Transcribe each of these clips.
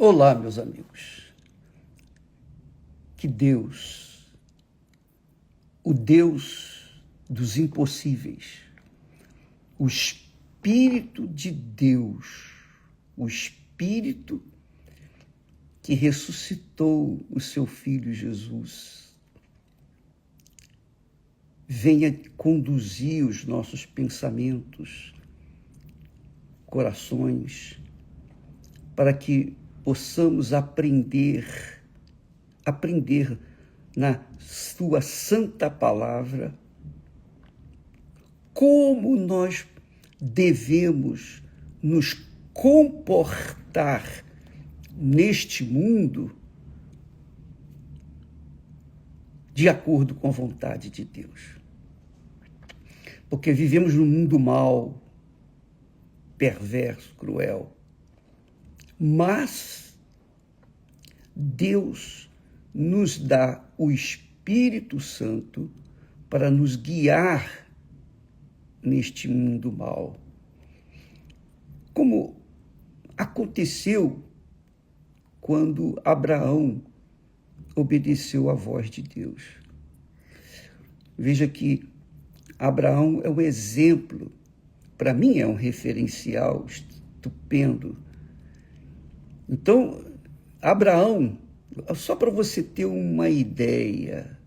Olá, meus amigos. Que Deus, o Deus dos impossíveis, o Espírito de Deus, o Espírito que ressuscitou o seu Filho Jesus, venha conduzir os nossos pensamentos, corações, para que possamos aprender na sua santa palavra como nós devemos nos comportar neste mundo de acordo com a vontade de Deus. Porque vivemos num mundo mau, perverso, cruel. Mas Deus nos dá o Espírito Santo para nos guiar neste mundo mau. Como aconteceu quando Abraão obedeceu à voz de Deus. Veja que Abraão é um exemplo, para mim é um referencial estupendo. Então, Abraão, só para você ter uma ideia,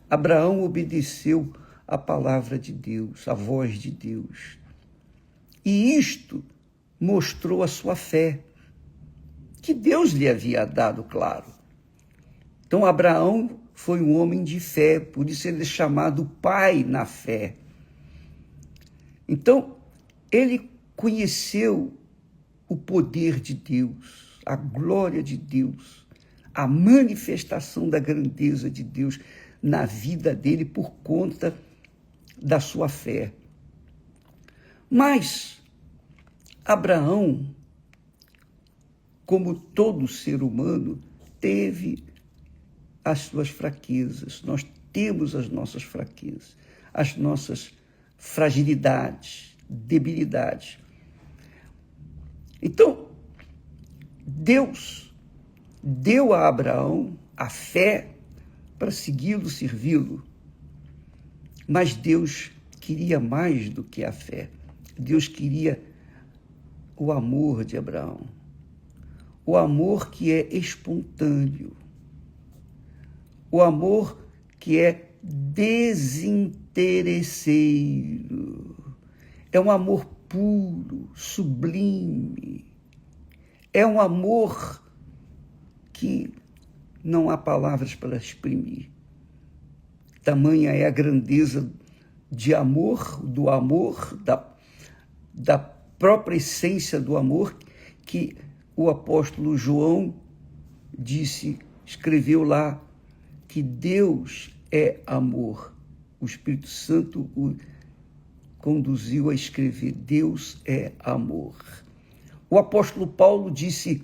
Abraão obedeceu à palavra de Deus, à voz de Deus. E isto mostrou a sua fé, que Deus lhe havia dado, claro. Então, Abraão foi um homem de fé, por isso ele é chamado pai na fé. Então, ele conheceu o poder de Deus, a glória de Deus, a manifestação da grandeza de Deus na vida dele por conta da sua fé. Mas Abraão, como todo ser humano, teve as suas fraquezas. Nós temos as nossas fraquezas, as nossas fragilidades, debilidades. Então, Deus deu a Abraão a fé para segui-lo, servi-lo. Mas Deus queria mais do que a fé. Deus queria o amor de Abraão. O amor que é espontâneo. O amor que é desinteresseiro. É um amor puro, sublime. É um amor que não há palavras para exprimir. Tamanha é a grandeza de amor, do amor, da própria essência do amor, que o apóstolo João escreveu lá, que Deus é amor. O Espírito Santo o conduziu a escrever, Deus é amor. O apóstolo Paulo disse,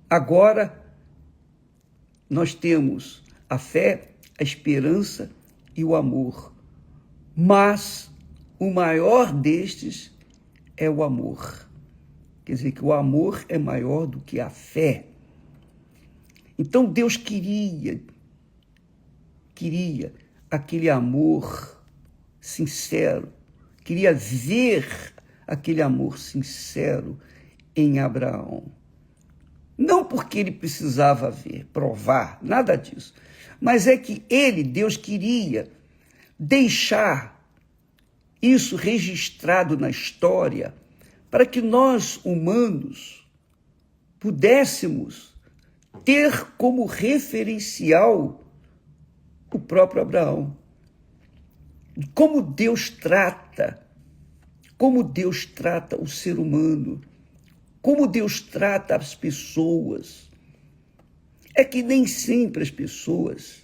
agora nós temos a fé, a esperança e o amor, mas o maior destes é o amor. Quer dizer que o amor é maior do que a fé. Então Deus queria aquele amor sincero, queria ver aquele amor sincero em Abraão. Não porque ele precisava ver, provar, nada disso. Mas é que Deus queria deixar isso registrado na história para que nós, humanos, pudéssemos ter como referencial o próprio Abraão. Como Deus trata o ser humano, como Deus trata as pessoas. É que nem sempre as pessoas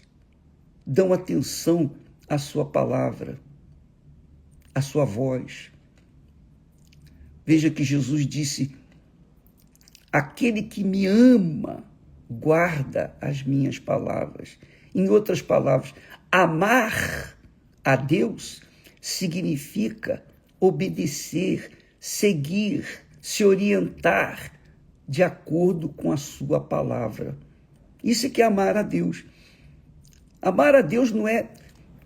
dão atenção à sua palavra, à sua voz. Veja que Jesus disse, aquele que me ama, guarda as minhas palavras. Em outras palavras, amar a Deus significa obedecer, seguir se orientar de acordo com a sua palavra. Isso é que é amar a Deus. Amar a Deus não é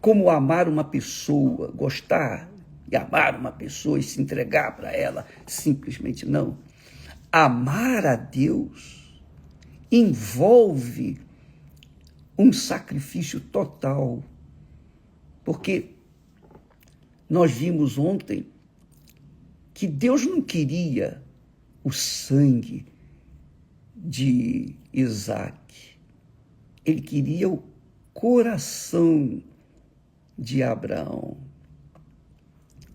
como amar uma pessoa, gostar e amar uma pessoa e se entregar para ela, simplesmente não. Amar a Deus envolve um sacrifício total, porque nós vimos ontem que Deus não queria o sangue de Isaac, ele queria o coração de Abraão.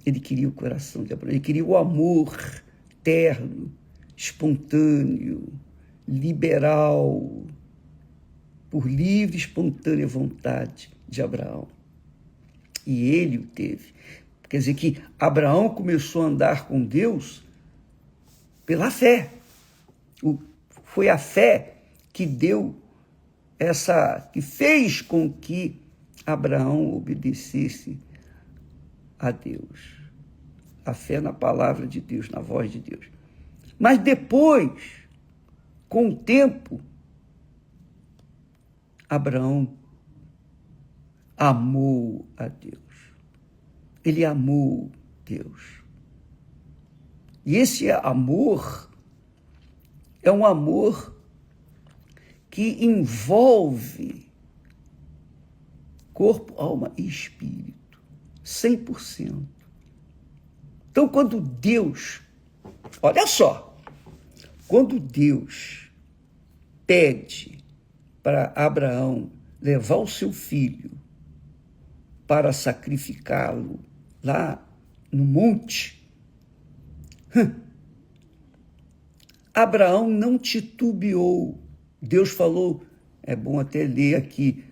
Ele queria o coração de Abraão, ele queria o amor terno, espontâneo, liberal, por livre e espontânea vontade de Abraão. E ele o teve. Quer dizer que Abraão começou a andar com Deus pela fé. Foi a fé que que fez com que Abraão obedecesse a Deus. A fé na palavra de Deus, na voz de Deus. Mas depois, com o tempo, Abraão amou a Deus. Ele amou Deus. E esse amor é um amor que envolve corpo, alma e espírito, 100%. Então, quando Deus, olha só, quando Deus pede para Abraão levar o seu filho para sacrificá-lo lá no monte, Abraão não titubeou. Deus falou, é bom até ler aqui,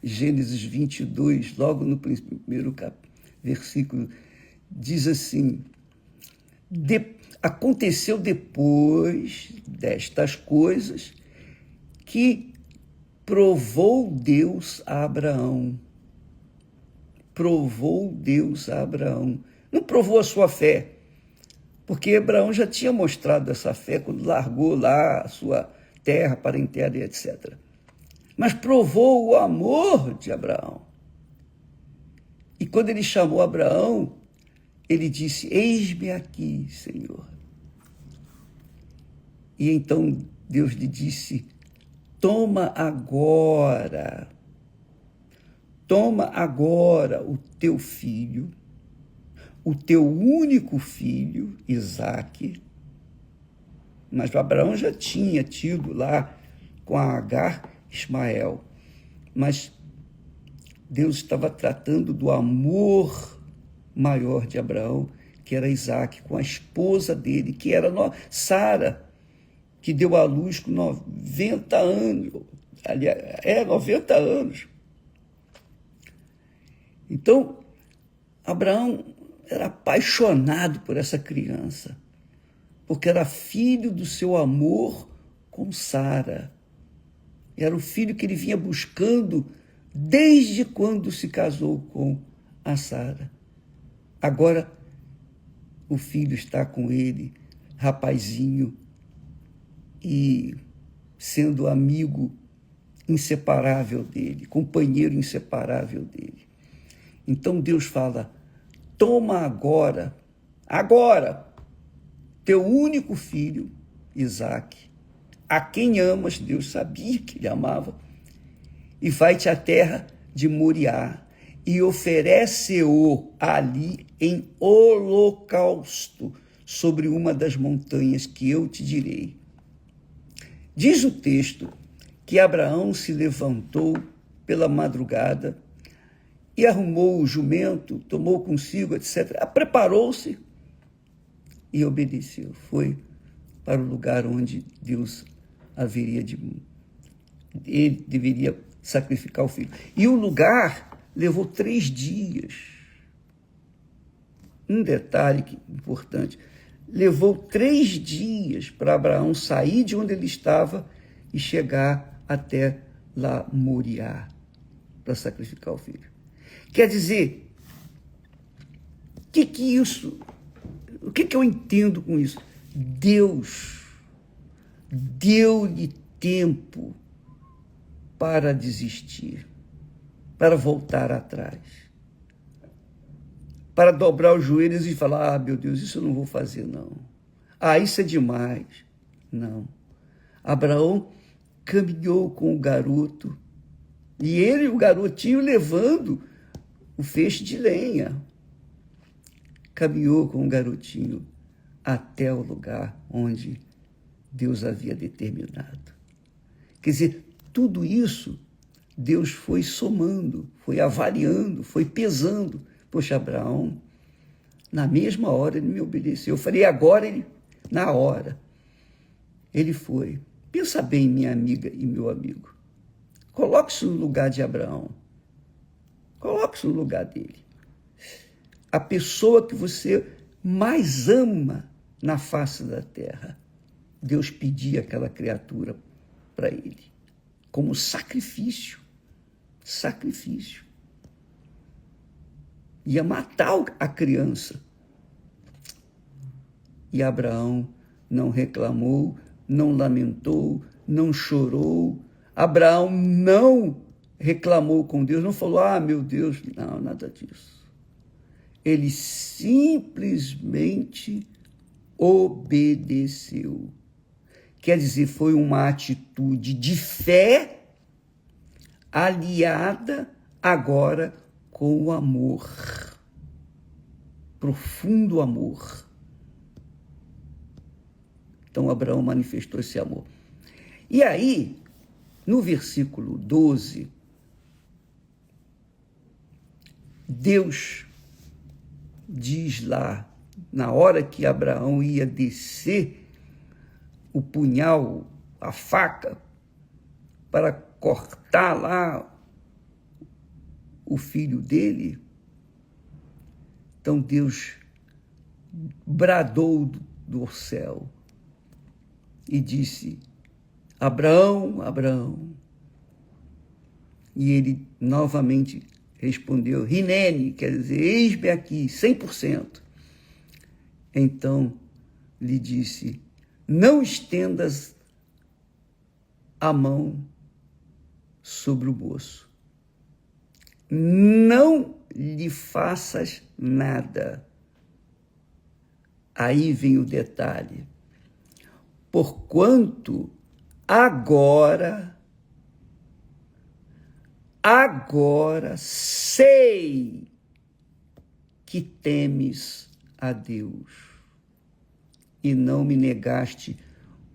Gênesis 22, logo no primeiro versículo, diz assim: aconteceu depois destas coisas que provou Deus a Abraão. Provou Deus a Abraão. Não provou a sua fé, porque Abraão já tinha mostrado essa fé quando largou lá a sua terra, parentela e etc. Mas provou o amor de Abraão. E quando ele chamou Abraão, ele disse: eis-me aqui, Senhor. E então Deus lhe disse: toma agora o teu filho, o teu único filho, Isaque. Mas Abraão já tinha tido lá com a Agar Ismael. Mas Deus estava tratando do amor maior de Abraão, que era Isaque, com a esposa dele, que era Sara, que deu à luz com 90 anos. 90 anos. Então, Abraão era apaixonado por essa criança, porque era filho do seu amor com Sara. Era o filho que ele vinha buscando desde quando se casou com a Sara. Agora, o filho está com ele, rapazinho, e sendo amigo inseparável dele, companheiro inseparável dele. Então Deus fala: toma agora, teu único filho, Isaque, a quem amas, Deus sabia que ele amava, e vai-te à terra de Moriá, e oferece-o ali em holocausto sobre uma das montanhas que eu te direi. Diz o texto que Abraão se levantou pela madrugada e arrumou o jumento, tomou consigo, etc. Preparou-se e obedeceu. Foi para o lugar onde Deus ele deveria sacrificar o filho. E o lugar levou 3 dias. Um detalhe importante: levou 3 dias para Abraão sair de onde ele estava e chegar até lá Moriá para sacrificar o filho. Quer dizer, o O que eu entendo com isso? Deus deu-lhe tempo para desistir, para voltar atrás, para dobrar os joelhos e falar: meu Deus, isso eu não vou fazer, não. Isso é demais. Não. Abraão caminhou com o garoto, e ele, o garotinho, levando o feixe de lenha. Caminhou com o garotinho até o lugar onde Deus havia determinado. Quer dizer, tudo isso Deus foi somando, foi avaliando, foi pesando. Poxa, Abraão, na mesma hora ele me obedeceu. Eu falei, agora ele, na hora, ele foi. Pensa bem, minha amiga e meu amigo. Coloque-se no lugar de Abraão. Coloque-se no lugar dele. A pessoa que você mais ama na face da terra. Deus pedia aquela criatura para ele, como sacrifício. Sacrifício. Ia matar a criança. E Abraão não reclamou, não lamentou, não chorou. Abraão não reclamou com Deus, não falou, meu Deus, não, nada disso. Ele simplesmente obedeceu. Quer dizer, foi uma atitude de fé aliada agora com o amor. Profundo amor. Então, Abraão manifestou esse amor. E aí, no versículo 12, Deus diz lá, na hora que Abraão ia descer o punhal, a faca, para cortar lá o filho dele, então Deus bradou do céu e disse, Abraão, Abraão. E ele novamente respondeu, Hinene, quer dizer, eis-me aqui, 100%. Então lhe disse, não estendas a mão sobre o moço. Não lhe faças nada. Aí vem o detalhe. Porquanto agora sei que temes a Deus e não me negaste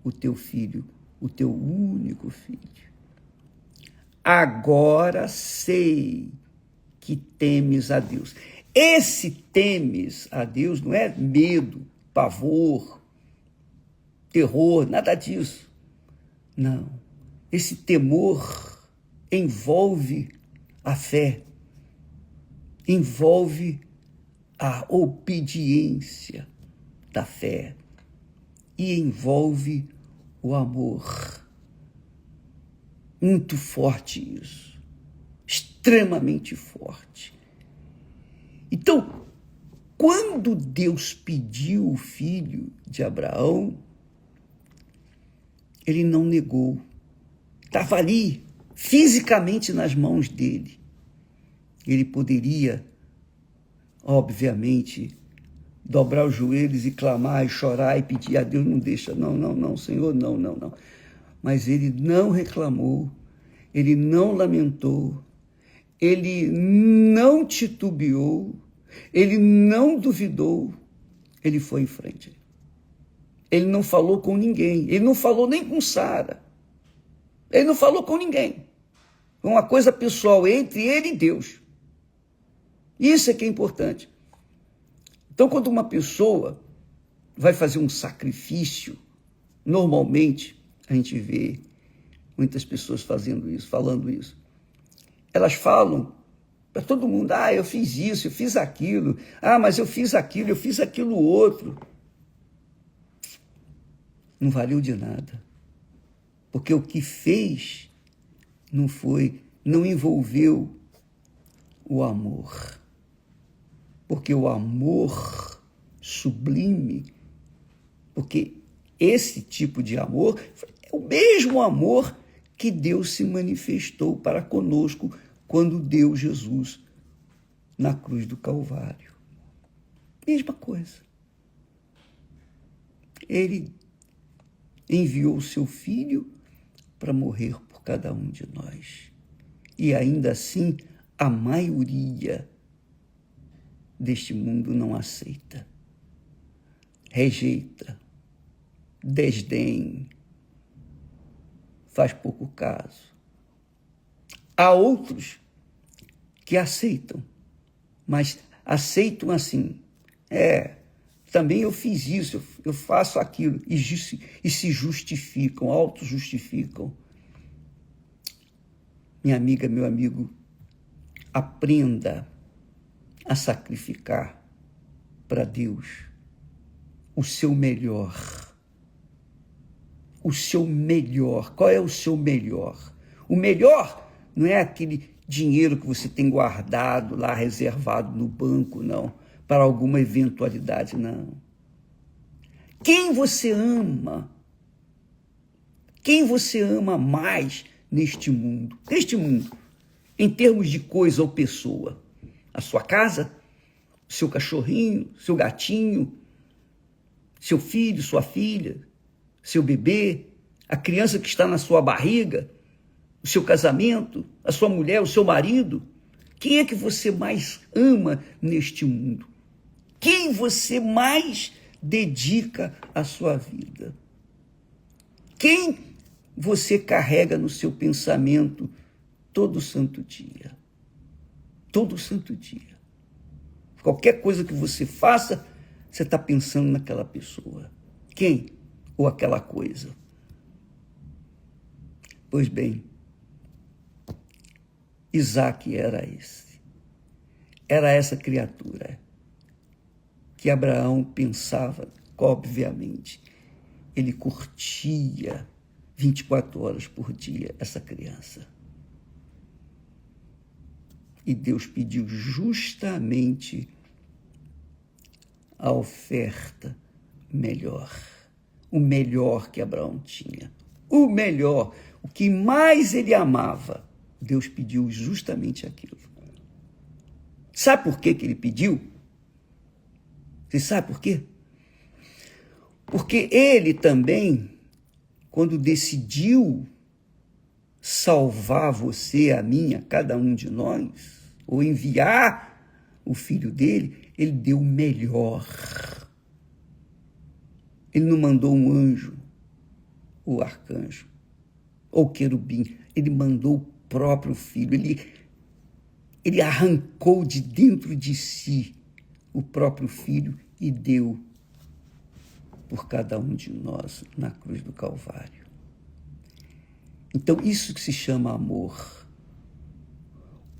o teu filho, o teu único filho. Agora sei que temes a Deus. Esse temes a Deus não é medo, pavor, terror, nada disso. Não. Esse temor envolve a fé, envolve a obediência da fé e envolve o amor. Muito forte isso, extremamente forte. Então, quando Deus pediu o filho de Abraão, ele não negou. Estava ali, fisicamente nas mãos dele. Ele poderia, obviamente, dobrar os joelhos e clamar e chorar e pedir a Deus, não deixa, não, Senhor, não. Mas ele não reclamou, ele não lamentou, ele não titubeou, ele não duvidou, ele foi em frente. Ele não falou com ninguém, ele não falou nem com Sara, ele não falou com ninguém. Foi uma coisa pessoal entre ele e Deus. Isso é que é importante. Então, quando uma pessoa vai fazer um sacrifício, normalmente a gente vê muitas pessoas fazendo isso, falando isso. Elas falam para todo mundo, eu fiz isso, eu fiz aquilo, mas eu fiz aquilo outro. Não valeu de nada. Porque o que fez não envolveu o amor. Porque o amor sublime, porque esse tipo de amor é o mesmo amor que Deus se manifestou para conosco quando deu Jesus na cruz do Calvário. Mesma coisa. Ele enviou o seu Filho para morrer por cada um de nós. E ainda assim, a maioria deste mundo não aceita, rejeita, desdém, faz pouco caso. Há outros que aceitam, mas aceitam assim, também eu fiz isso, eu faço aquilo, e se justificam, auto-justificam. Minha amiga, meu amigo, aprenda a sacrificar para Deus o seu melhor. O seu melhor. Qual é o seu melhor? O melhor não é aquele dinheiro que você tem guardado lá, reservado no banco, não, para alguma eventualidade, não. Quem você ama? Quem você ama mais neste mundo? Neste mundo, em termos de coisa ou pessoa. A sua casa, seu cachorrinho, seu gatinho, seu filho, sua filha, seu bebê, a criança que está na sua barriga, o seu casamento, a sua mulher, o seu marido. Quem é que você mais ama neste mundo? Quem você mais dedica a sua vida? Quem você carrega no seu pensamento todo santo dia? Todo santo dia. Qualquer coisa que você faça, você está pensando naquela pessoa. Quem? Ou aquela coisa? Pois bem, Isaque era esse. Era essa criatura que Abraão pensava, obviamente. Ele curtia 24 horas por dia essa criança. E Deus pediu justamente a oferta melhor. O melhor que Abraão tinha. O melhor, o que mais ele amava. Deus pediu justamente aquilo. Sabe por que ele pediu? Você sabe por quê? Porque ele também, quando decidiu salvar você, a mim, a cada um de nós, ou enviar o filho dele, ele deu o melhor. Ele não mandou um anjo, o arcanjo, ou querubim. Ele mandou o próprio filho. Ele arrancou de dentro de si o próprio filho e deu por cada um de nós na cruz do Calvário. Então, isso que se chama amor.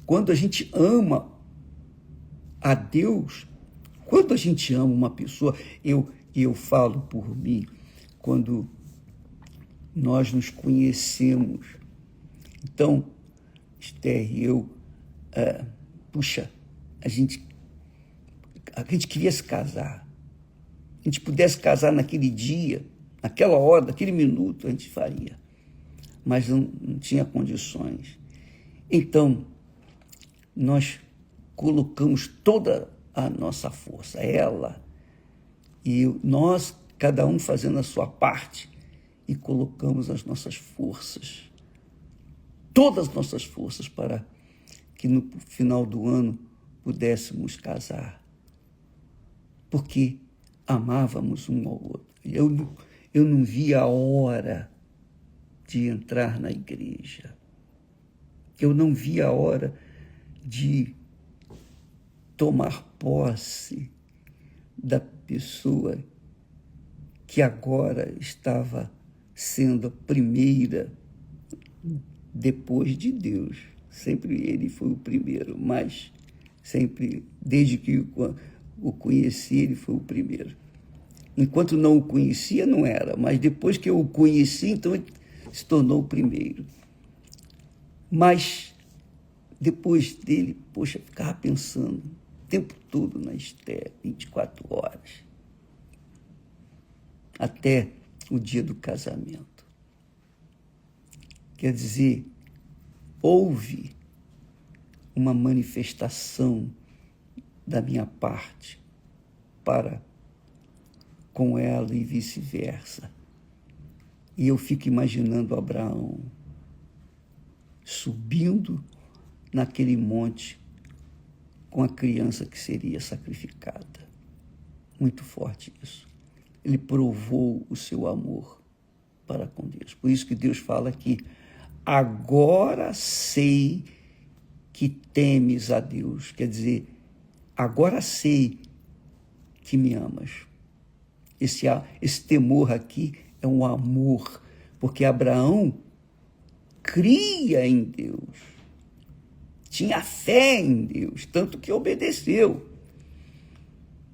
Quando a gente ama a Deus, quando a gente ama uma pessoa, eu falo por mim, quando nós nos conhecemos. Então, Esther e eu, a gente queria se casar. A gente pudesse casar naquele dia, naquela hora, naquele minuto, a gente faria. Mas não tinha condições. Então, nós colocamos toda a nossa força, ela e nós, cada um fazendo a sua parte, e colocamos as nossas forças, todas as nossas forças, para que no final do ano pudéssemos casar. Porque amávamos um ao outro. Eu não via a hora de entrar na igreja. Eu não via a hora de tomar posse da pessoa que agora estava sendo a primeira depois de Deus. Sempre ele foi o primeiro, mas sempre, desde que o conheci, ele foi o primeiro. Enquanto não o conhecia, não era, mas depois que eu o conheci, então ele se tornou o primeiro. Mas depois dele, ficava pensando o tempo todo na Esther, 24 horas. até o dia do casamento. Quer dizer, houve uma manifestação da minha parte para com ela e vice-versa. E eu fico imaginando Abraão subindo naquele monte com a criança que seria sacrificada. Muito forte isso. Ele provou o seu amor para com Deus. Por isso que Deus fala aqui, agora sei que temes a Deus. Quer dizer, agora sei que me amas. Esse temor aqui é um amor, porque Abraão cria em Deus, tinha fé em Deus, tanto que obedeceu.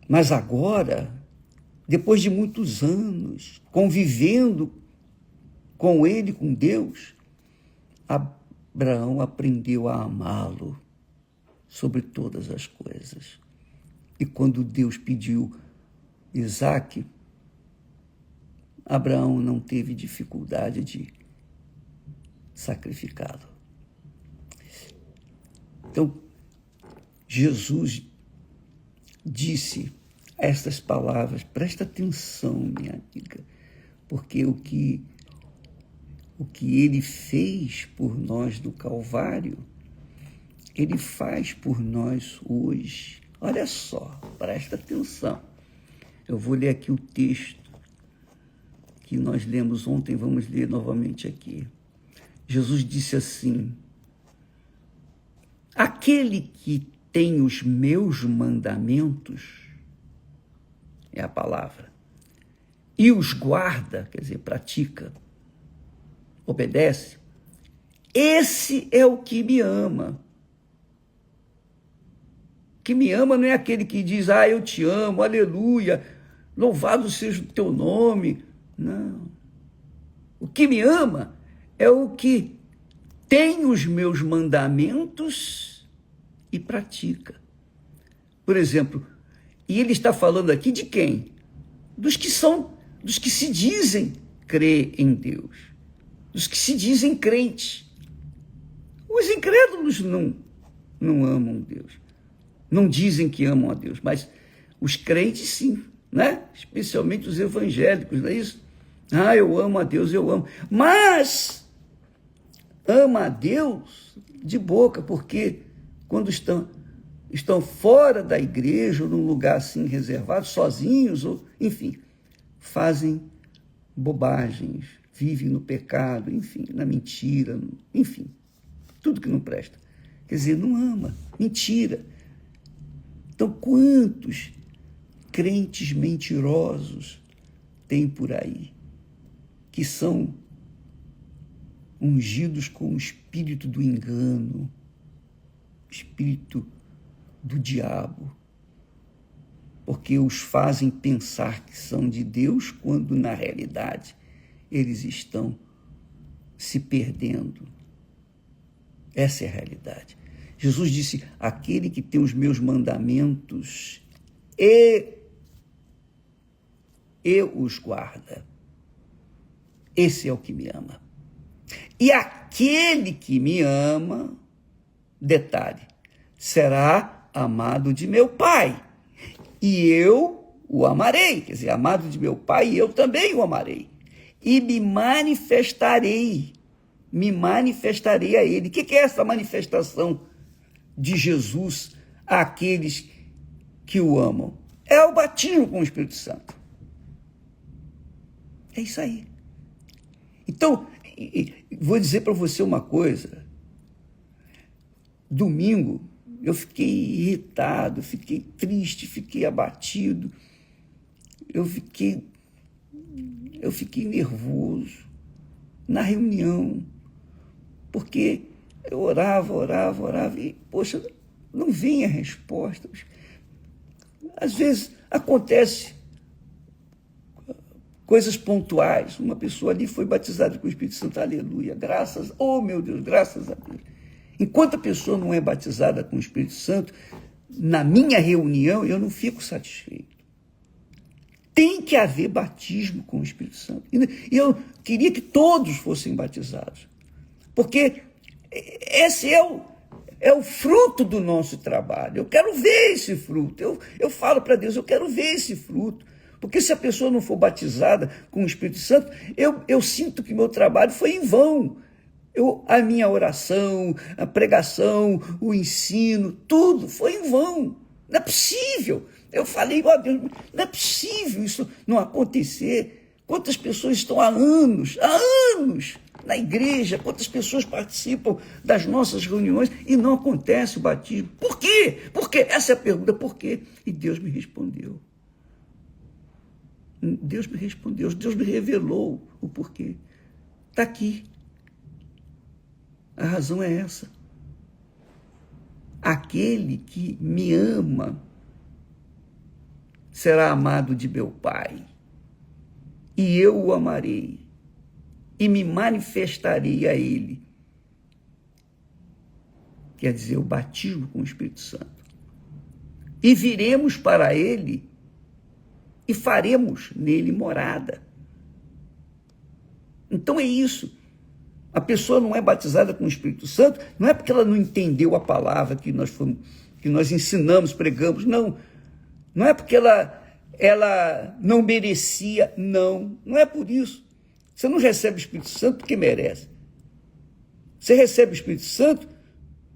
Mas agora, depois de muitos anos convivendo com ele, com Deus, Abraão aprendeu a amá-lo sobre todas as coisas. E quando Deus pediu Isaque, Abraão não teve dificuldade de sacrificá-lo. Então, Jesus disse estas palavras, presta atenção, minha amiga, porque o que ele fez por nós do Calvário, ele faz por nós hoje. Olha só, presta atenção. Eu vou ler aqui o texto que nós lemos ontem, vamos ler novamente aqui. Jesus disse assim, aquele que tem os meus mandamentos, é a palavra, e os guarda, quer dizer, pratica, obedece, esse é o que me ama. Que me ama não é aquele que diz, eu te amo, aleluia, louvado seja o teu nome. Não. O que me ama é o que tem os meus mandamentos e pratica. Por exemplo, e ele está falando aqui de quem? Dos que se dizem crer em Deus, dos que se dizem crentes. Os incrédulos não amam Deus, não dizem que amam a Deus, mas os crentes sim, né? Especialmente os evangélicos, não é isso? Eu amo a Deus, eu amo. Mas ama a Deus de boca, porque quando estão fora da igreja, ou num lugar assim reservado, sozinhos, ou enfim, fazem bobagens, vivem no pecado, enfim, na mentira, enfim, tudo que não presta. Quer dizer, não ama, mentira. Então, quantos crentes mentirosos tem por aí, que são ungidos com o espírito do engano, espírito do diabo, porque os fazem pensar que são de Deus, quando na realidade eles estão se perdendo. Essa é a realidade. Jesus disse, aquele que tem os meus mandamentos e os guarda, esse é o que me ama. E aquele que me ama, detalhe, será amado de meu Pai, e eu o amarei. Quer dizer, amado de meu Pai, e eu também o amarei. E me manifestarei a ele. O que é essa manifestação de Jesus àqueles que o amam? É o batismo com o Espírito Santo. É isso aí. Então, vou dizer para você uma coisa. Domingo, eu fiquei irritado, fiquei triste, fiquei abatido. Eu fiquei nervoso na reunião, porque eu orava e, poxa, não vinha resposta. Às vezes acontece coisas pontuais. Uma pessoa ali foi batizada com o Espírito Santo, aleluia, meu Deus, graças a Deus. Enquanto a pessoa não é batizada com o Espírito Santo, na minha reunião eu não fico satisfeito. Tem que haver batismo com o Espírito Santo. E eu queria que todos fossem batizados, porque esse é o fruto do nosso trabalho. Eu quero ver esse fruto. Eu falo para Deus, eu quero ver esse fruto. Porque se a pessoa não for batizada com o Espírito Santo, eu sinto que meu trabalho foi em vão. A minha oração, a pregação, o ensino, tudo foi em vão. Não é possível. Eu falei, ó Deus, não é possível isso não acontecer. Quantas pessoas estão há anos na igreja, quantas pessoas participam das nossas reuniões e não acontece o batismo. Por quê? Por quê? Essa é a pergunta, por quê? E Deus me respondeu. Deus me respondeu, Deus me revelou o porquê. Está aqui. A razão é essa. Aquele que me ama será amado de meu Pai, e eu o amarei, e me manifestarei a ele. Quer dizer, o batismo com o Espírito Santo. E viremos para ele e faremos nele morada. Então é isso. A pessoa não é batizada com o Espírito Santo, não é porque ela não entendeu a palavra que nós ensinamos, pregamos, não. Não é porque ela não merecia, não é por isso. Você não recebe o Espírito Santo porque merece. Você recebe o Espírito Santo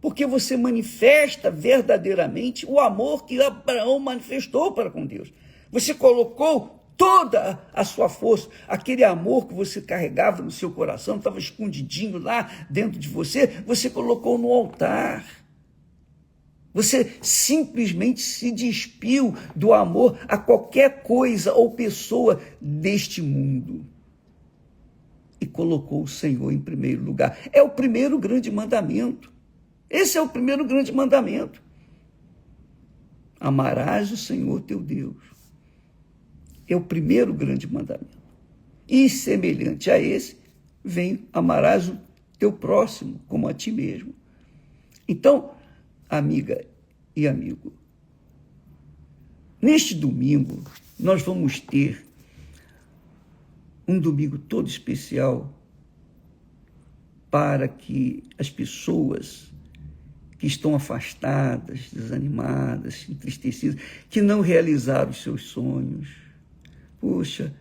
porque você manifesta verdadeiramente o amor que Abraão manifestou para com Deus. Você colocou toda a sua força, aquele amor que você carregava no seu coração, estava escondidinho lá dentro de você, você colocou no altar. Você simplesmente se despiu do amor a qualquer coisa ou pessoa deste mundo e colocou o Senhor em primeiro lugar. É o primeiro grande mandamento. Esse é o primeiro grande mandamento. Amarás o Senhor teu Deus. É o primeiro grande mandamento. E semelhante a esse, vem amarás o teu próximo como a ti mesmo. Então, amiga e amigo, neste domingo, nós vamos ter um domingo todo especial para que as pessoas que estão afastadas, desanimadas, entristecidas, que não realizaram os seus sonhos. Poxa,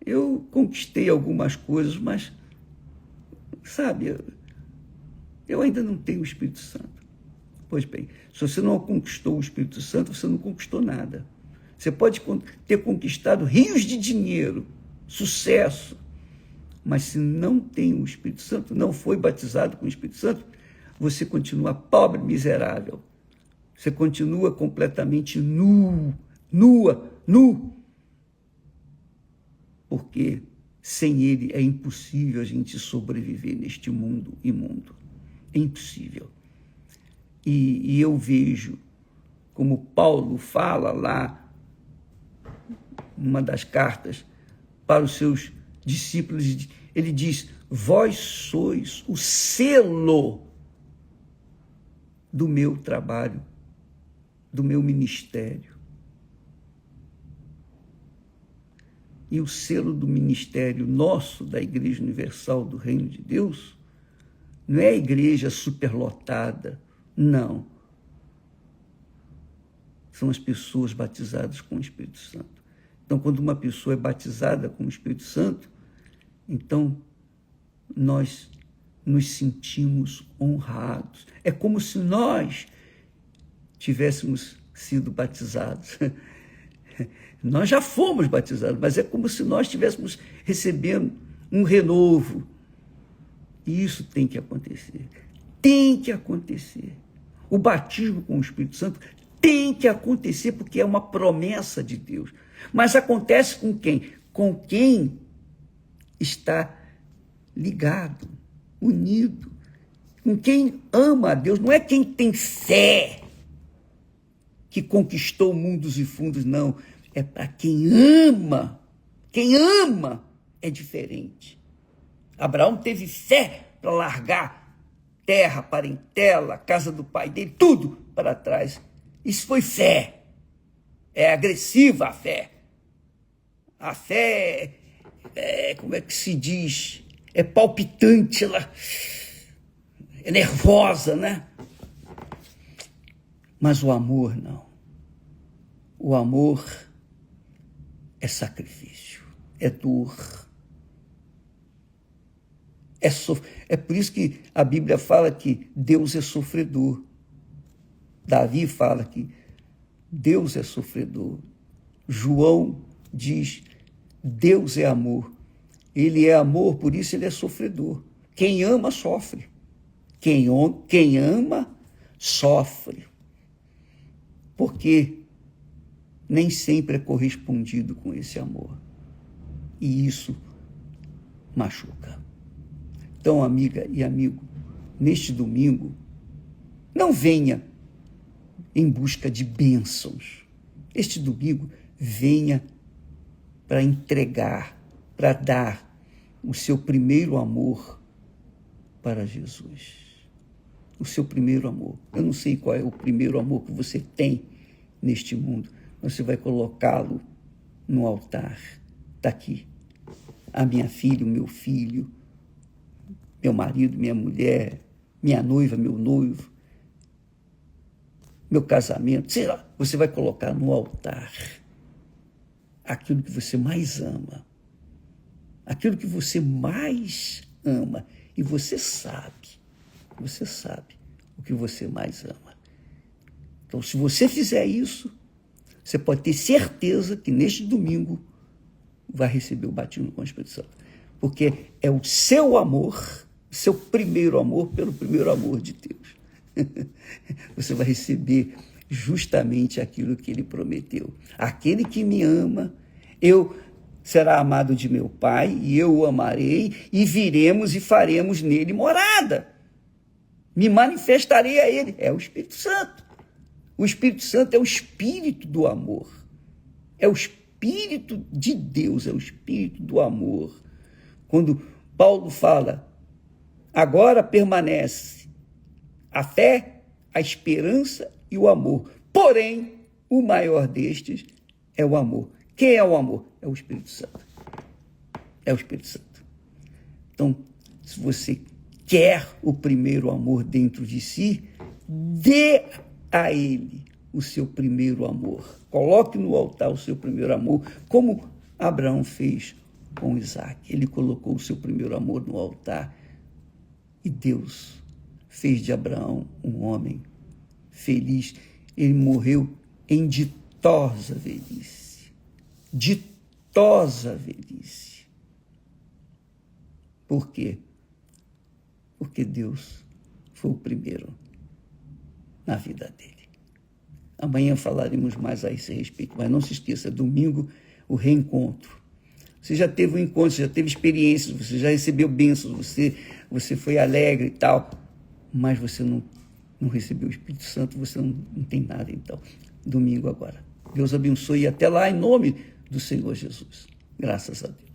eu conquistei algumas coisas, mas, sabe, eu ainda não tenho o Espírito Santo. Pois bem, se você não conquistou o Espírito Santo, você não conquistou nada. Você pode ter conquistado rios de dinheiro, sucesso, mas se não tem o Espírito Santo, não foi batizado com o Espírito Santo, você continua pobre, miserável. Você continua completamente nu. Porque sem ele é impossível a gente sobreviver neste mundo imundo. É impossível. E eu vejo, como Paulo fala lá, numa das cartas, para os seus discípulos, ele diz, vós sois o selo do meu trabalho, do meu ministério. E o selo do ministério nosso, da Igreja Universal do Reino de Deus, não é a igreja superlotada, não. São as pessoas batizadas com o Espírito Santo. Então, quando uma pessoa é batizada com o Espírito Santo, então nós nos sentimos honrados. É como se nós tivéssemos sido batizados. Nós já fomos batizados, mas é como se nós estivéssemos recebendo um renovo. E isso tem que acontecer. Tem que acontecer. O batismo com o Espírito Santo tem que acontecer porque é uma promessa de Deus. Mas acontece com quem? Com quem está ligado, unido, com quem ama a Deus. Não é quem tem fé que conquistou mundos e fundos, não. É para quem ama. Quem ama é diferente. Abraão teve fé para largar terra, parentela, casa do pai dele, tudo para trás. Isso foi fé. É agressiva a fé. A fé como é que se diz? É palpitante, ela é nervosa, né? Mas o amor não. O amor é sacrifício, é dor. É por isso que a Bíblia fala que Deus é sofredor. Davi fala que Deus é sofredor. João diz, Deus é amor. Ele é amor, por isso ele é sofredor. Quem ama, sofre. Quem ama, sofre. Porque nem sempre é correspondido com esse amor. E isso machuca. Então, amiga e amigo, neste domingo, não venha em busca de bênçãos. Este domingo, venha para entregar, para dar o seu primeiro amor para Jesus. O seu primeiro amor. Eu não sei qual é o primeiro amor que você tem neste mundo. Você vai colocá-lo no altar. Está aqui. A minha filha, o meu filho, meu marido, minha mulher, minha noiva, meu noivo, meu casamento, sei lá, você vai colocar no altar aquilo que você mais ama, aquilo que você mais ama, e você sabe o que você mais ama. Então, se você fizer isso, você pode ter certeza que neste domingo vai receber o batismo com o Espírito Santo, porque é o seu amor, seu primeiro amor pelo primeiro amor de Deus. Você vai receber justamente aquilo que ele prometeu. Aquele que me ama, será amado de meu Pai, e eu o amarei, e viremos e faremos nele morada. Me manifestarei a ele. É o Espírito Santo. O Espírito Santo é o espírito do amor. É o Espírito de Deus, é o Espírito do amor. Quando Paulo fala, agora permanece a fé, a esperança e o amor. Porém, o maior destes é o amor. Quem é o amor? É o Espírito Santo. É o Espírito Santo. Então, se você quer o primeiro amor dentro de si, dê a ele o seu primeiro amor. Coloque no altar o seu primeiro amor, como Abraão fez com Isaac. Ele colocou o seu primeiro amor no altar e Deus fez de Abraão um homem feliz. Ele morreu em ditosa velhice. Ditosa velhice. Por quê? Porque Deus foi o primeiro na vida dele. Amanhã falaremos mais a esse respeito, mas não se esqueça, domingo, o reencontro. Você já teve um encontro, você já teve experiências, você já recebeu bênçãos, você foi alegre e tal, mas você não recebeu o Espírito Santo, você não tem nada, então. Domingo agora. Deus abençoe e até lá, em nome do Senhor Jesus. Graças a Deus.